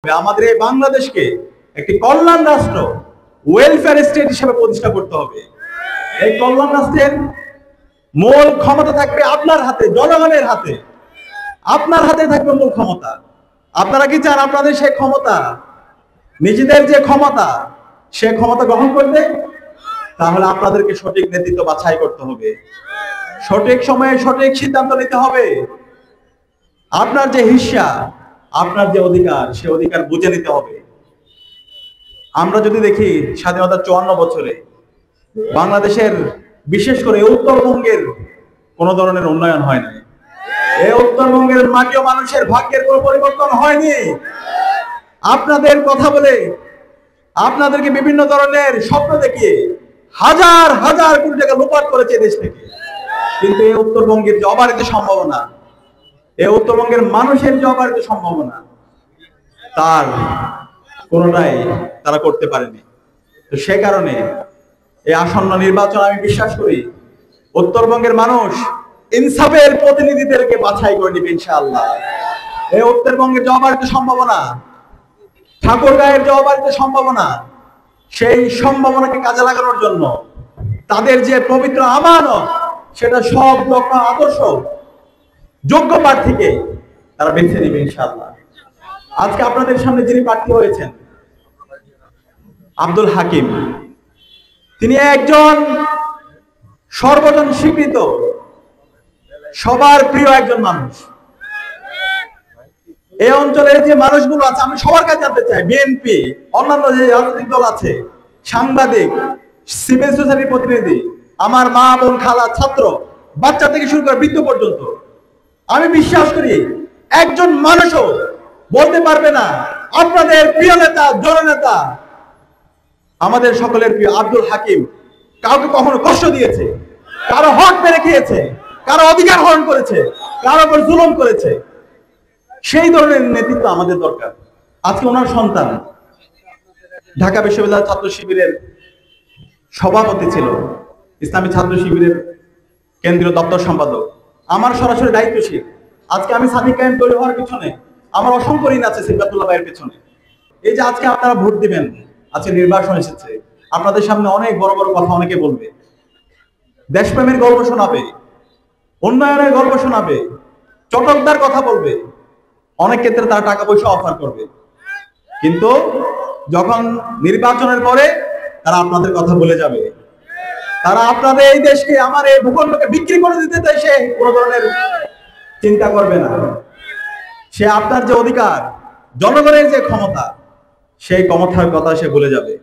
আমাদের এই বাংলাদেশকে একটি কল্যাণ রাষ্ট্র ওয়েলফেয়ার স্টেট হিসেবে প্রতিষ্ঠা করতে হবে। এই কল্যাণ রাষ্ট্রের মূল ক্ষমতা থাকবে আপনার হাতে, জনগণের হাতে। আপনার হাতে থাকবে মূল ক্ষমতা। আপনারা কি চান আপনাদের সেই ক্ষমতা, নিজেদের যে ক্ষমতা, সে ক্ষমতা গ্রহণ করতে? তাহলে আপনাদেরকে সঠিক নেতৃত্ব বাছাই করতে হবে, সঠিক সময়ে সঠিক সিদ্ধান্ত নিতে হবে। আপনার যে হিস্সা, আপনার যে অধিকার, সে অধিকার বুঝে নিতে হবে। আমরা যদি দেখি স্বাধীনতার 54 বছরে বাংলাদেশের, বিশেষ করে উত্তরবঙ্গের কোনো ধরনের উন্নয়ন হয় নাই। এই উত্তরবঙ্গের মাটি ও মানুষের ভাগ্যের কোনো পরিবর্তন হয়নি। আপনাদের কথা বলে, আপনাদেরকে বিভিন্ন ধরনের স্বপ্ন দেখিয়ে হাজার হাজার কোটি টাকা লোপাট করেছে দেশ থেকে। কিন্তু এই উত্তরবঙ্গের যে অবারিত সম্ভাবনা, এই উত্তরবঙ্গের মানুষের যে অবারিত সম্ভাবনা, তার কোনোটাই তারা করতে পারেনি। তো সে কারণে এই আসন্ন নির্বাচন আমি বিশ্বাস করি উত্তরবঙ্গের মানুষ ইনসাফের প্রতিনিধিদেরকে বাছাই করে নেবে ইনশাআল্লাহ। এই উত্তরবঙ্গের যে অবারিত সম্ভাবনা, ঠাকুরগাঁয়ের যে অবারিত সম্ভাবনা, সেই সম্ভাবনাকে কাজে লাগানোর জন্য তাদের যে পবিত্র আমানত, সেটা সব লক্ষ্য আদর্শ যোগ্য প্রার্থীকে তারা বেছে নেবে ইনশাআল্লাহ। আজকে আপনাদের সামনে যিনি প্রার্থী হয়েছেন আব্দুল হাকিম, তিনি একজন সর্বজন স্বীকৃত, সবার প্রিয় একজন মানুষ। এই অঞ্চলের যে মানুষগুলো আছে, আমি সবার কাছে জানতে চাই, বিএনপি, অন্যান্য যে রাজনৈতিক দল আছে, সাংবাদিক, সিভিল সোসাইটির প্রতিনিধি, আমার মা বোন খালা, ছাত্র, বাচ্চা থেকে শুরু করে বৃদ্ধ পর্যন্ত, আমি বিশ্বাস করি একজন মানুষও বলতে পারবে না আপনাদের প্রিয় নেতা, জননেতা, আমাদের সকলের প্রিয় আব্দুল হাকিম কাউকে কখনো কষ্ট দিয়েছে, কারো হক মেরে খেয়েছে, কারো অধিকার হরণ করেছে, কারো উপর জুলুম করেছে। সেই ধরনের নেতৃত্ব আমাদের দরকার। আজকে ওনার সন্তান ঢাকা বিশ্ববিদ্যালয় ছাত্র শিবিরের সভাপতি ছিল, ইসলামী ছাত্র শিবিরের কেন্দ্রীয় দপ্তর সম্পাদক, আমার সরাসরি দায়িত্বশীল। আজকে আমি সাদিক কায়েম তৈরি হওয়ার পিছনে আমার অসংখ্য ঋণ আছে সিফাতুল্লাহ ভাইয়ের পেছনে। এই যে আজকে আপনারা ভোট দিবেন, আজকে নির্বাচন এসেছে, আপনাদের সামনে অনেক বড় বড় কথা অনেকে বলবে, দেশপ্রেমের গল্প শোনাবে, উন্নয়নের গল্প শোনাবে, চটকদার কথা বলবে, অনেক ক্ষেত্রে তারা টাকা পয়সা অফার করবে। কিন্তু যখন নির্বাচনের পরে তারা আপনাদের কথা বলে যাবে, তারা আপনাদের এই দেশকে, আমার এই ভূখণ্ডকে বিক্রি করে দিতে চায়, সে কোনো ধরনের চিন্তা করবে না। সে আপনার যে অধিকার, জনগণের যে ক্ষমতা, সেই ক্ষমতার কথা সে বলে যাবে।